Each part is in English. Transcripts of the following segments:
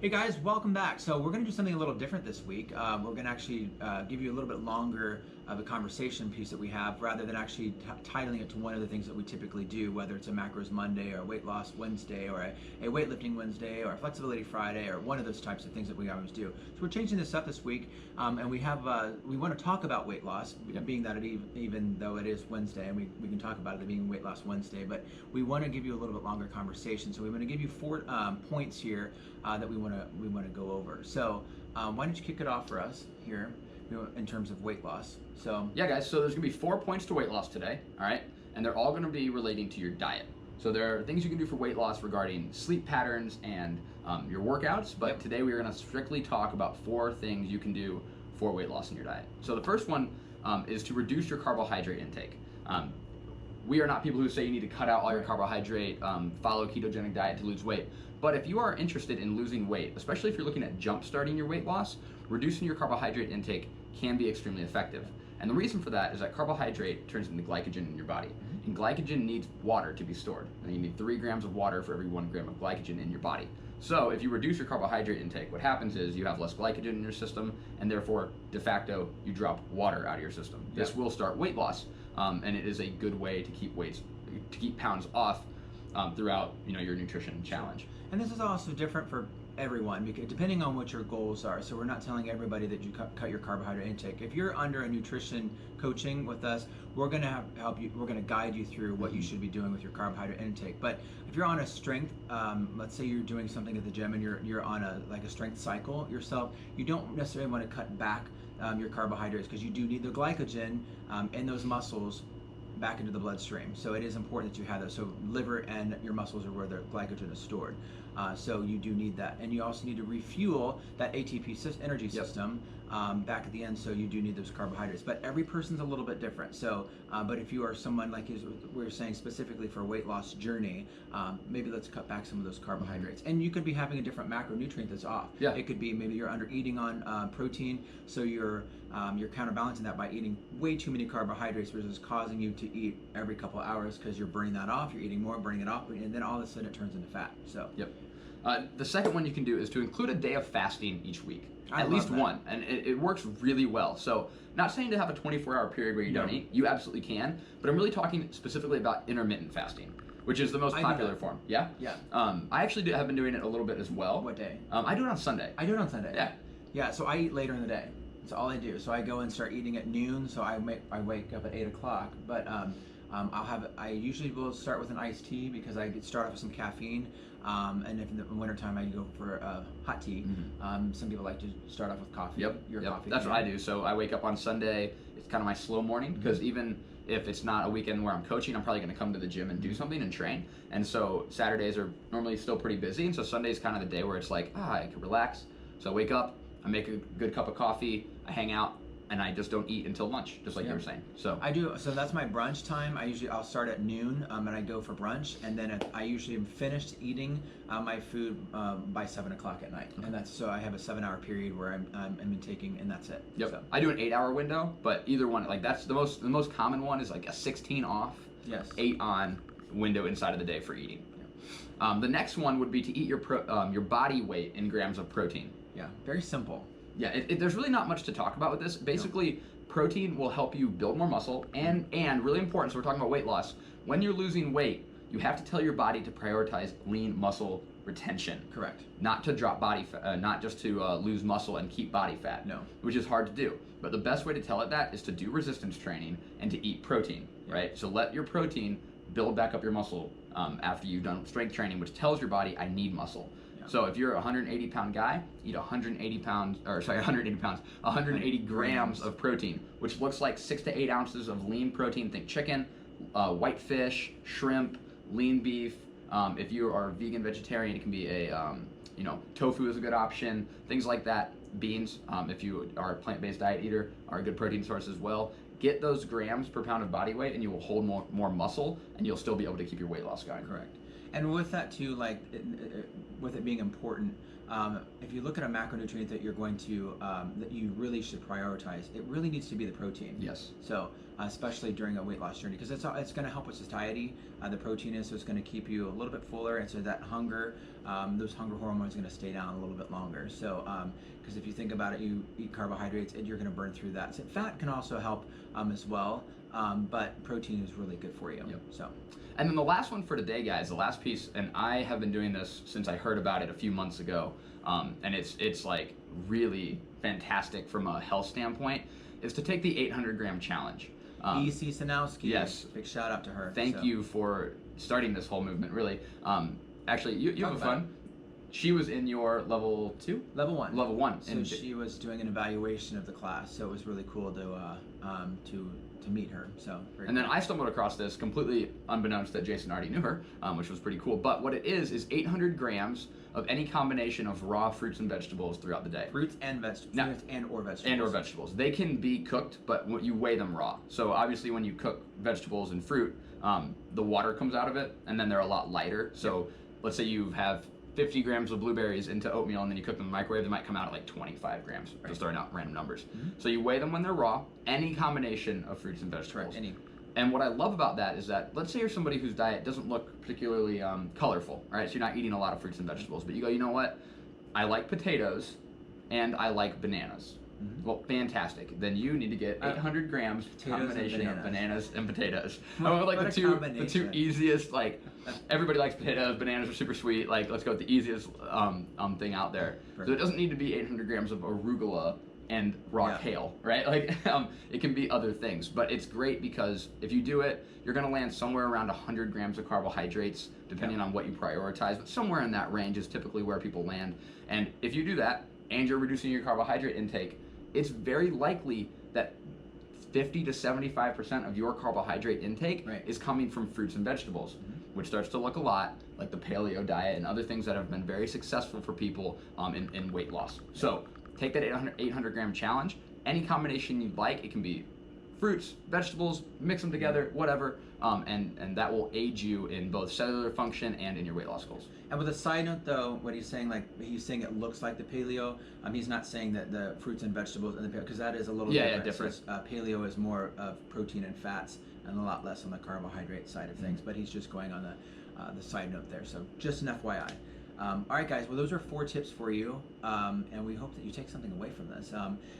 Hey guys, welcome back. So we're going to do something a little different this week. We're going to actually give you a little bit longer of a conversation piece that we have rather than actually titling it to one of the things that we typically do, whether it's a macros Monday or a weight loss Wednesday or a weightlifting Wednesday or a flexibility Friday or one of those types of things that we always do. So we're changing this up this week and we want to talk about weight loss, being that even though it is Wednesday, and we can talk about it being weight loss Wednesday, but we want to give you a little bit longer conversation. So we want to give you 4 points here that we want to go over. So why don't you kick it off for us here in terms of weight loss? So yeah, guys, so there's gonna be 4 points to weight loss today, all right? And they're all gonna be relating to your diet. So there are things you can do for weight loss regarding sleep patterns and your workouts, but today we're gonna strictly talk about 4 things you can do for weight loss in your diet. So the first one is to reduce your carbohydrate intake. We are not people who say you need to cut out all your carbohydrate, follow a ketogenic diet to lose weight. But if you are interested in losing weight, especially if you're looking at jump starting your weight loss, reducing your carbohydrate intake can be extremely effective. And the reason for that is that carbohydrate turns into glycogen in your body. And glycogen needs water to be stored. And you need 3 grams of water for every 1 gram of glycogen in your body. So if you reduce your carbohydrate intake, what happens is you have less glycogen in your system, and therefore, de facto, you drop water out of your system. This will start weight loss, and it is a good way to keep pounds off throughout your nutrition challenge. And this is also different for everyone because depending on what your goals are. So we're not telling everybody that you cut your carbohydrate intake. If you're under a nutrition coaching with us, we're going to help you. We're going to guide you through what you should be doing with your carbohydrate intake. But if you're on a strength, let's say you're doing something at the gym and you're on a strength cycle yourself, you don't necessarily want to cut back your carbohydrates because you do need the glycogen in those muscles back into the bloodstream. So it is important that you have that. So liver and your muscles are where the glycogen is stored. So you do need that. And you also need to refuel that ATP energy system back at the end. So you do need those carbohydrates. But every person's a little bit different. So, but if you are someone like we were saying specifically for a weight loss journey, maybe let's cut back some of those carbohydrates. And you could be having a different macronutrient that's off. Yeah. It could be maybe you're under eating on protein. So you're counterbalancing that by eating way too many carbohydrates, which is causing you to eat every couple of hours because you're burning that off. You're eating more, burning it off, and then all of a sudden it turns into fat. So the second one you can do is to include a day of fasting each week. At least that. one, and it works really well. So not saying to have a 24-hour period where you don't eat, you absolutely can, but I'm really talking specifically about intermittent fasting, which is the most popular form. Yeah? Yeah. I actually have been doing it a little bit as well. What day? I do it on Sunday. I do it on Sunday. Yeah. Yeah, so I eat later in the day. That's all I do. So I go and start eating at noon, so I wake up at 8 o'clock, but I usually will start with an iced tea because I start off with some caffeine, and if in the wintertime I go for hot tea. Some people like to start off with coffee. Coffee. That's what I do. So I wake up on Sunday. It's kind of my slow morning because even if it's not a weekend where I'm coaching, I'm probably going to come to the gym and do something and train. And so Saturdays are normally still pretty busy, and so Sunday's kind of the day where it's like, I can relax. So I wake up, I make a good cup of coffee, I hang out, and I just don't eat until lunch, just like you were saying. So I do. So that's my brunch time. I'll start at noon, and I go for brunch, and then I usually am finished eating my food by 7 o'clock at night, and that's so I have a 7-hour period where I'm taking, and that's it. Yep. So. I do an 8-hour window, but either one, like that's the most common one is like a 16 off, 8 on window inside of the day for eating. The next one would be to eat your body weight in grams of protein. Yeah, very simple. Yeah, there's really not much to talk about with this. Basically, protein will help you build more muscle, and really important, so we're talking about weight loss. When you're losing weight, you have to tell your body to prioritize lean muscle retention. Correct. Not to drop body fat, not just to lose muscle and keep body fat. No. Which is hard to do. But the best way to tell it that is to do resistance training and to eat protein, right? So let your protein build back up your muscle after you've done strength training, which tells your body, I need muscle. So if you're a 180-pound guy, eat 180 grams of protein, which looks like 6 to 8 ounces of lean protein. Think chicken, white fish, shrimp, lean beef. If you are vegan, vegetarian, it can be tofu is a good option. Things like that. Beans, if you are a plant-based diet eater, are a good protein source as well. Get those grams per pound of body weight, and you will hold more muscle, and you'll still be able to keep your weight loss going. Correct. And with that too, like with it being important, if you look at a macronutrient that you're going to that you really should prioritize, it really needs to be the protein. Yes. So especially during a weight loss journey, because it's going to help with satiety. The protein is, so it's going to keep you a little bit fuller, and so that hunger, those hunger hormones are going to stay down a little bit longer. So because if you think about it, you eat carbohydrates and you're going to burn through that. So fat can also help as well, but protein is really good for you. Yep. So. And then the last one for today, guys, the last piece, and I have been doing this since I heard about it a few months ago, and it's like really fantastic from a health standpoint, is to take the 800-gram challenge. E.C. Sanowski. Yes. Big shout out to her. Thank you for starting this whole movement, really. Actually, you have fun. She was in your level 2? Level 1. Level 1. So she was doing an evaluation of the class, so it was really cool to meet her. So. And then I stumbled across this completely unbeknownst that Jason already knew her, which was pretty cool. But what it is 800 grams of any combination of raw fruits and vegetables throughout the day. Fruits and vegetables. Now, fruits and or vegetables. And or vegetables. They can be cooked, but you weigh them raw. So obviously when you cook vegetables and fruit, the water comes out of it, and then they're a lot lighter. So let's say you have 50 grams of blueberries into oatmeal, and then you cook them in the microwave, they might come out at like 25 grams, just throwing out random numbers. Mm-hmm. So you weigh them when they're raw, any combination of fruits and vegetables. Right, any. And what I love about that is that, let's say you're somebody whose diet doesn't look particularly colorful, right? So you're not eating a lot of fruits and vegetables, but you go, you know what? I like potatoes, and I like bananas. Mm-hmm. Well, fantastic. Then you need to get 800 grams combination of bananas and potatoes. I went with like the two easiest, like, everybody likes potatoes, bananas are super sweet, like, let's go with the easiest thing out there. Perfect. So it doesn't need to be 800 grams of arugula and raw kale, right? Like, it can be other things, but it's great because if you do it, you're gonna land somewhere around 100 grams of carbohydrates, depending on what you prioritize, but somewhere in that range is typically where people land. And if you do that, and you're reducing your carbohydrate intake, it's very likely that 50 to 75% of your carbohydrate intake is coming from fruits and vegetables, which starts to look a lot like the paleo diet and other things that have been very successful for people in weight loss. So take that 800 gram challenge, any combination you'd like. It can be fruits, vegetables, mix them together, whatever, and that will aid you in both cellular function and in your weight loss goals. And with a side note though, what he's saying, like he's saying it looks like the paleo. He's not saying that the fruits and vegetables and the because that is a little different. So, paleo is more of protein and fats and a lot less on the carbohydrate side of things. But he's just going on the side note there. So just an FYI. All right, guys. Well, those are 4 tips for you, and we hope that you take something away from this.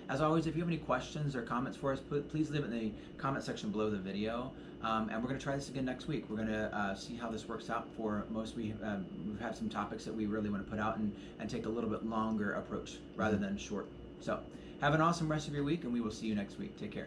As always, if you have any questions or comments for us, please leave it in the comment section below the video. And we're going to try this again next week. We're going to see how this works out for most. We've had some topics that we really want to put out and take a little bit longer approach rather than short. So have an awesome rest of your week, and we will see you next week. Take care.